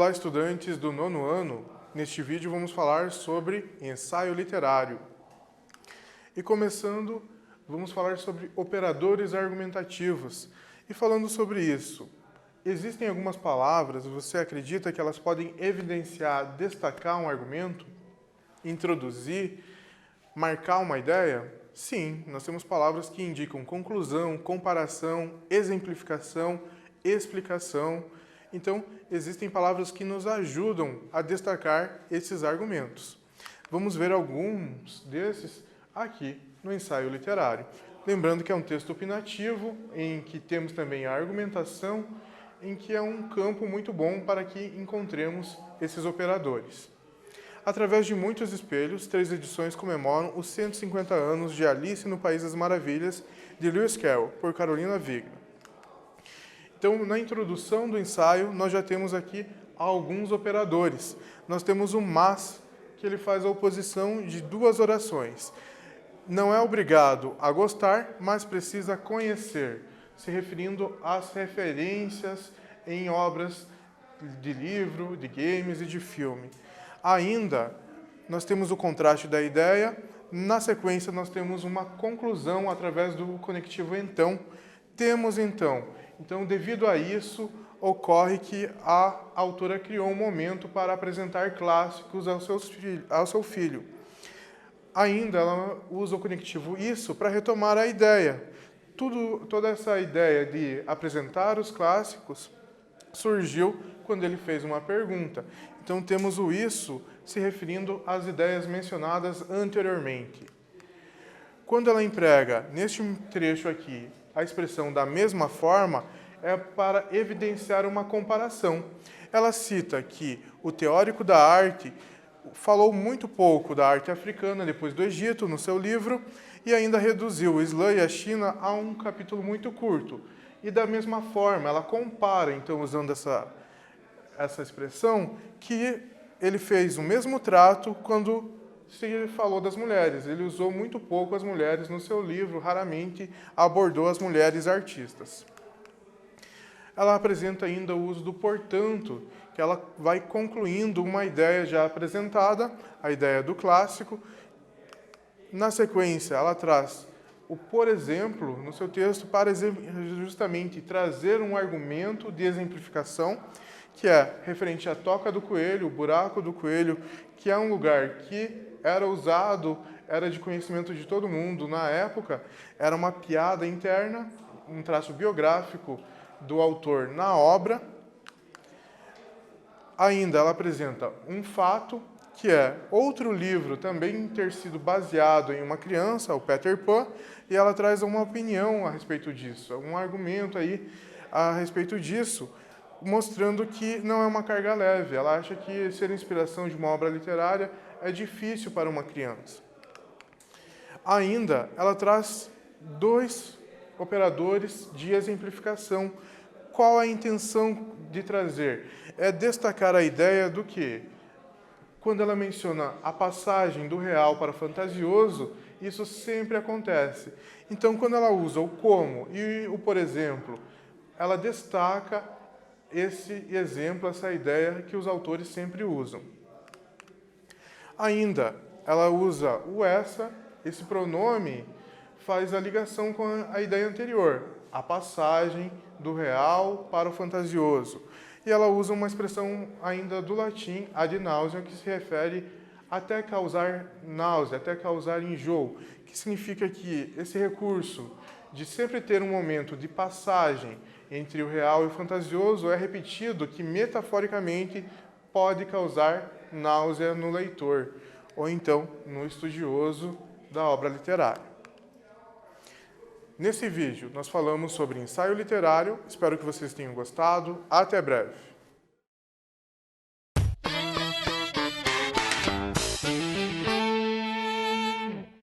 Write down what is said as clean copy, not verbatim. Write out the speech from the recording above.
Olá, estudantes do 9º ano. Neste vídeo vamos falar sobre ensaio literário. E começando, vamos falar sobre operadores argumentativos. E falando sobre isso, existem algumas palavras, você acredita que elas podem evidenciar, destacar um argumento, introduzir, marcar uma ideia? Sim, nós temos palavras que indicam conclusão, comparação, exemplificação, explicação. Então, existem palavras que nos ajudam a destacar esses argumentos. Vamos ver alguns desses aqui no ensaio literário. Lembrando que é um texto opinativo, em que temos também a argumentação, em que é um campo muito bom para que encontremos esses operadores. Através de muitos espelhos, 3 edições comemoram os 150 anos de Alice no País das Maravilhas, de Lewis Carroll, por Carolina Wigner. Então, na introdução do ensaio, nós já temos aqui alguns operadores. Nós temos o mas, que ele faz a oposição de 2 orações. Não é obrigado a gostar, mas precisa conhecer, se referindo às referências em obras de livro, de games e de filme. Ainda, nós temos o contraste da ideia. Na sequência, nós temos uma conclusão através do conectivo então. Temos então, devido a isso, ocorre que a autora criou um momento para apresentar clássicos ao seu filho. Ainda, ela usa o conectivo isso para retomar a ideia. Toda essa ideia de apresentar os clássicos surgiu quando ele fez uma pergunta. Então, temos o isso se referindo às ideias mencionadas anteriormente. Quando ela emprega, neste trecho aqui, a expressão da mesma forma, é para evidenciar uma comparação. Ela cita que o teórico da arte falou muito pouco da arte africana depois do Egito, no seu livro, e ainda reduziu o Islã e a China a um capítulo muito curto. E da mesma forma, ela compara, então, usando essa expressão, que ele fez o mesmo trato quando se falou das mulheres. Ele usou muito pouco as mulheres no seu livro, raramente abordou as mulheres artistas. Ela apresenta ainda o uso do portanto, que ela vai concluindo uma ideia já apresentada, a ideia do clássico. Na sequência, ela traz o por exemplo no seu texto para justamente trazer um argumento de exemplificação, que é referente à toca do coelho, o buraco do coelho, que é um lugar que era usado, era de conhecimento de todo mundo na época, era uma piada interna, um traço biográfico do autor na obra. Ainda ela apresenta um fato, que é outro livro também ter sido baseado em uma criança, o Peter Pan, e ela traz uma opinião a respeito disso, um argumento aí a respeito disso, mostrando que não é uma carga leve. Ela acha que ser inspiração de uma obra literária é difícil para uma criança. Ainda, ela traz 2 operadores de exemplificação. Qual a intenção de trazer? É destacar a ideia do que, quando ela menciona a passagem do real para o fantasioso, isso sempre acontece. Então, quando ela usa o como e o por exemplo, ela destaca esse exemplo, essa ideia que os autores sempre usam. Ainda, ela usa o essa, esse pronome faz a ligação com a ideia anterior, a passagem do real para o fantasioso. E ela usa uma expressão ainda do latim, ad nauseam, que se refere até causar náusea, até causar enjoo, que significa que esse recurso de sempre ter um momento de passagem entre o real e o fantasioso é repetido, que metaforicamente pode causar náusea no leitor, ou então no estudioso da obra literária. Nesse vídeo, nós falamos sobre ensaio literário. Espero que vocês tenham gostado. Até breve!